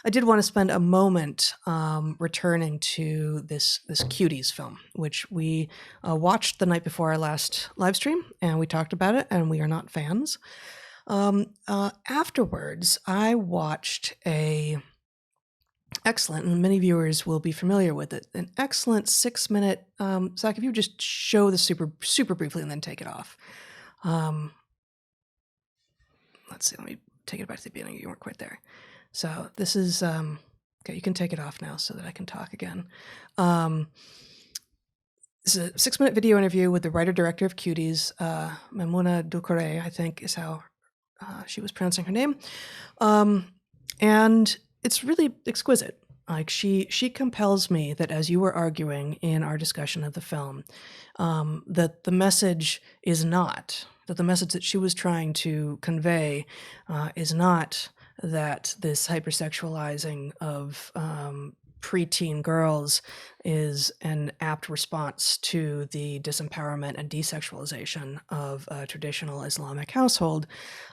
I did want to spend a moment returning to this Cuties film, which we watched the night before our last live stream, and we talked about it, and we are not fans. Afterwards, I watched a excellent, and many viewers will be familiar with it, an excellent 6-minute. Zach, if you just show the super briefly and then take it off. Let's see. Let me take it back to the beginning. You weren't quite there. So this is okay. You can take it off now so that I can talk again. This is a 6-minute video interview with the writer-director of Cuties, Maimouna Doucouré, I think is how she was pronouncing her name. And it's really exquisite. Like she compels me that, as you were arguing in our discussion of the film, that the message that she was trying to convey is not that this hypersexualizing of preteen girls is an apt response to the disempowerment and desexualization of a traditional Islamic household.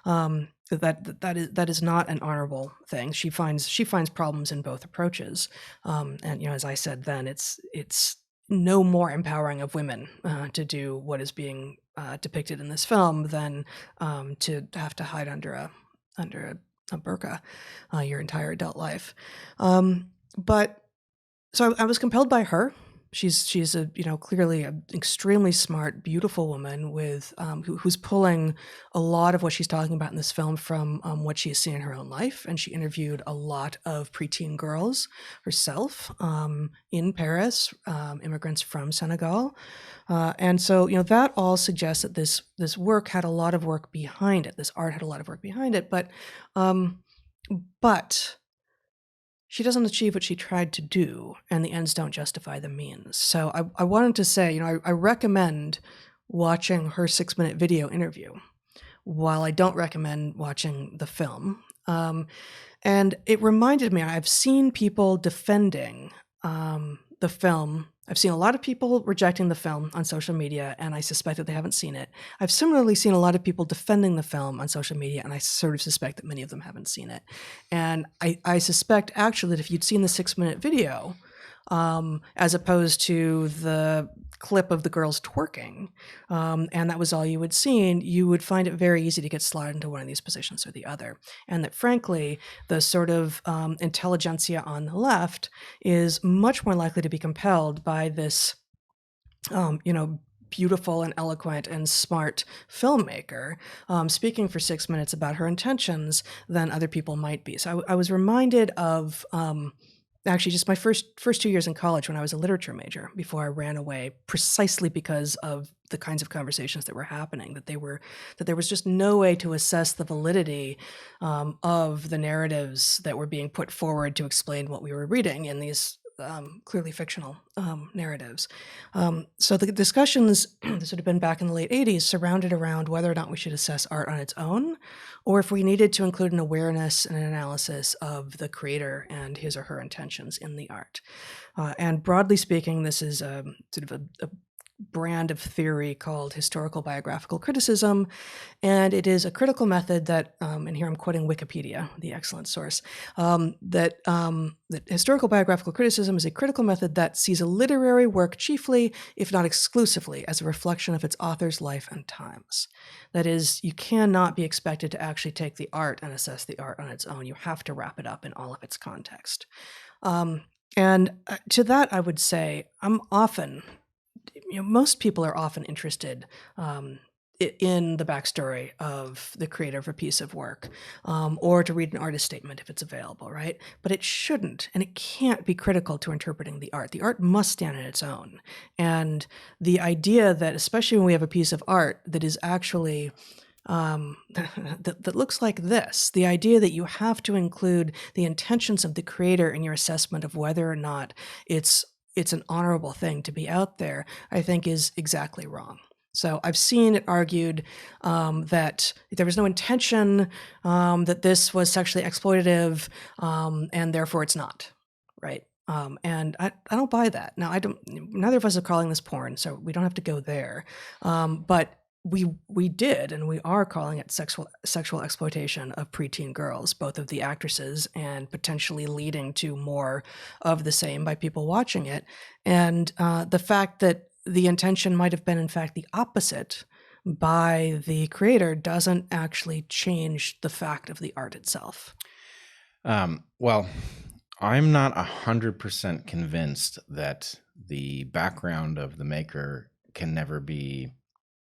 That is not an honorable thing. She finds problems in both approaches, and as I said then, it's no more empowering of women to do what is being depicted in this film than to have to hide under a burqa your entire adult life. But so I was compelled by her. She's a clearly an extremely smart, beautiful woman with who's pulling a lot of what she's talking about in this film from what she has seen in her own life, and she interviewed a lot of preteen girls herself in Paris, immigrants from Senegal, and so that all suggests that this work had a lot of work behind it. This art had a lot of work behind it, but she doesn't achieve what she tried to do, and the ends don't justify the means. So I wanted to say, I recommend watching her 6-minute video interview, while I don't recommend watching the film. And it reminded me, I've seen people defending the film. I've seen a lot of people rejecting the film on social media, and I suspect that they haven't seen it. I've similarly seen a lot of people defending the film on social media, and I sort of suspect that many of them haven't seen it. And I suspect, actually, that if you'd seen the 6-minute video, as opposed to the clip of the girls twerking, and that was all you had seen, you would find it very easy to get slotted into one of these positions or the other. And that, frankly, the sort of intelligentsia on the left is much more likely to be compelled by this, beautiful and eloquent and smart filmmaker speaking for 6 minutes about her intentions than other people might be. So I was reminded of actually just my first 2 years in college when I was a literature major, before I ran away, precisely because of the kinds of conversations that were happening, that there was just no way to assess the validity of the narratives that were being put forward to explain what we were reading in these clearly fictional narratives. So the discussions that would have been back in the late 80s surrounded around whether or not we should assess art on its own, or if we needed to include an awareness and an analysis of the creator and his or her intentions in the art. And broadly speaking, this is sort of a brand of theory called historical biographical criticism, and it is a critical method that, and here I'm quoting Wikipedia, the excellent source, that historical biographical criticism is a critical method that sees a literary work chiefly, if not exclusively, as a reflection of its author's life and times. That is, you cannot be expected to actually take the art and assess the art on its own. You have to wrap it up in all of its context. And to that, I would say most people are often interested in the backstory of the creator of a piece of work, or to read an artist statement if it's available, right? But it shouldn't, and it can't be critical to interpreting the art. The art must stand on its own. And the idea that, especially when we have a piece of art that is actually that looks like this, the idea that you have to include the intentions of the creator in your assessment of whether or not it's an honorable thing to be out there, I think is exactly wrong. So I've seen it argued that there was no intention, that this was sexually exploitative, and therefore it's not, right? And I don't buy that. Now, neither of us are calling this porn, so we don't have to go there. But we did, and we are calling it sexual exploitation of preteen girls, both of the actresses, and potentially leading to more of the same by people watching it. And the fact that the intention might have been, in fact, the opposite by the creator doesn't actually change the fact of the art itself. Well, I'm not 100% convinced that the background of the maker can never be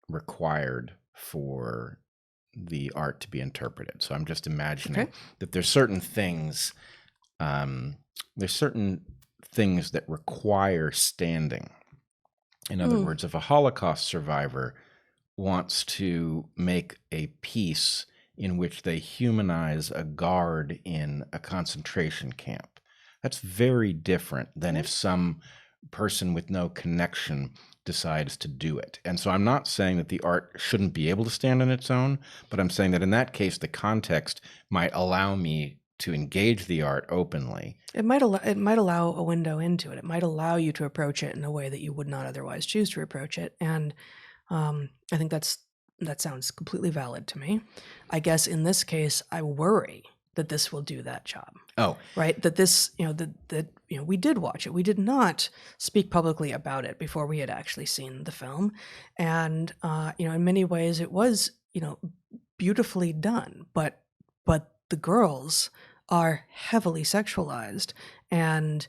required for the art to be interpreted. So I'm just imagining that there's certain things that require standing. In other words, if a Holocaust survivor wants to make a piece in which they humanize a guard in a concentration camp, that's very different than if some person with no connection decides to do it. And so I'm not saying that the art shouldn't be able to stand on its own, but I'm saying that in that case, the context might allow me to engage the art openly. It might allow a window into it. It might allow you to approach it in a way that you would not otherwise choose to approach it. And I think that sounds completely valid to me. I guess in this case, I worry that this will do that job. Oh, right. That this, we did watch it. We did not speak publicly about it before we had actually seen the film, and in many ways it was, beautifully done. But the girls are heavily sexualized, and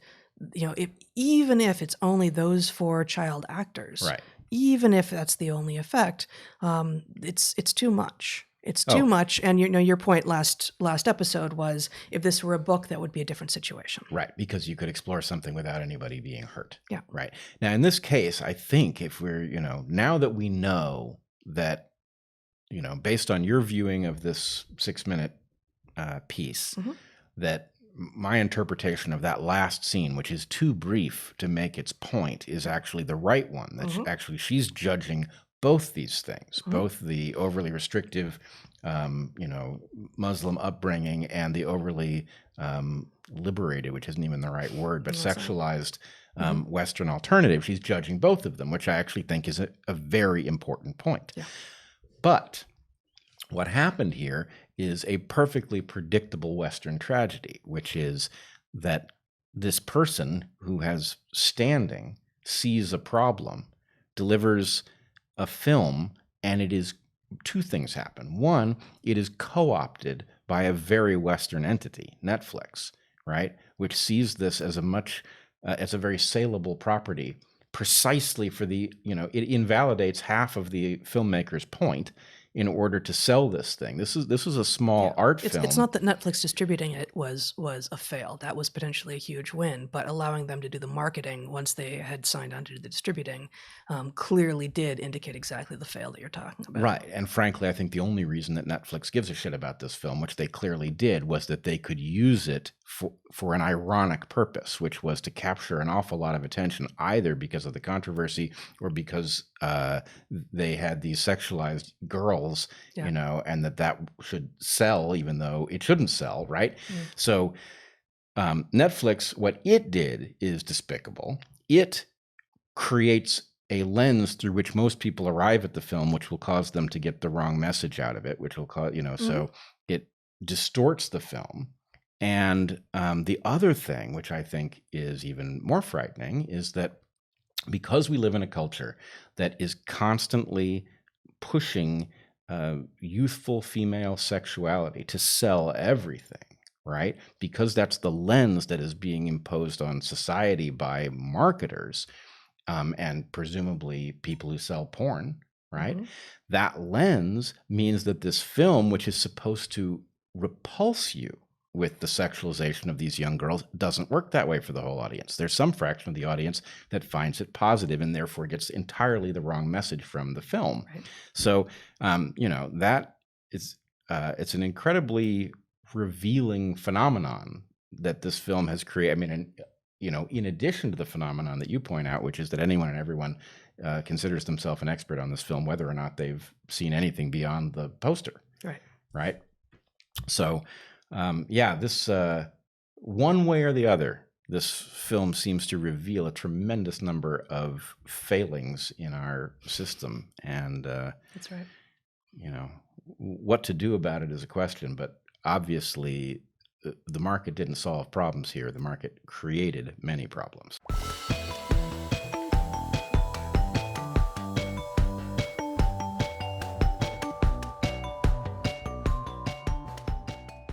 even if it's only those 4 child actors, right. Even if that's the only effect, it's too much. It's too much. And your point last episode was, if this were a book, that would be a different situation. Right, because you could explore something without anybody being hurt. Yeah. Right. Now, in this case, I think if we're, now that we know that, based on your viewing of this 6-minute piece, that my interpretation of that last scene, which is too brief to make its point, is actually the right one. That actually she's judging both these things, both the overly restrictive, Muslim upbringing and the overly liberated, which isn't even the right word, but sexualized Western alternative. She's judging both of them, which I actually think is a very important point. Yeah. But what happened here is a perfectly predictable Western tragedy, which is that this person who has standing sees a problem, delivers a film, and it is 2 things happen. One, it is co-opted by a very Western entity, Netflix, right, which sees this as as a very saleable property, precisely for it invalidates half of the filmmaker's point in order to sell this thing. This is a small art film. It's not that Netflix distributing it was a fail. That was potentially a huge win, but allowing them to do the marketing once they had signed on to do the distributing clearly did indicate exactly the fail that you're talking about. Right. And frankly, I think the only reason that Netflix gives a shit about this film, which they clearly did, was that they could use it for an ironic purpose, which was to capture an awful lot of attention, either because of the controversy or because they had these sexualized girls, and that should sell, even though it shouldn't sell, right? So Netflix, what it did is despicable. It creates a lens through which most people arrive at the film, which will cause them to get the wrong message out of it, which will cause, so it distorts the film. And the other thing, which I think is even more frightening, is that because we live in a culture that is constantly pushing youthful female sexuality to sell everything, right? Because that's the lens that is being imposed on society by marketers and presumably people who sell porn, right? That lens means that this film, which is supposed to repulse you with the sexualization of these young girls, doesn't work that way for the whole audience. There's some fraction of the audience that finds it positive and therefore gets entirely the wrong message from the film. Right. So, that is, it's an incredibly revealing phenomenon that this film has created. I mean, in addition to the phenomenon that you point out, which is that anyone and everyone considers themselves an expert on this film, whether or not they've seen anything beyond the poster. Right. Right. So, this one way or the other, this film seems to reveal a tremendous number of failings in our system, and That's right. What to do about it is a question, but obviously the market didn't solve problems here. The market created many problems.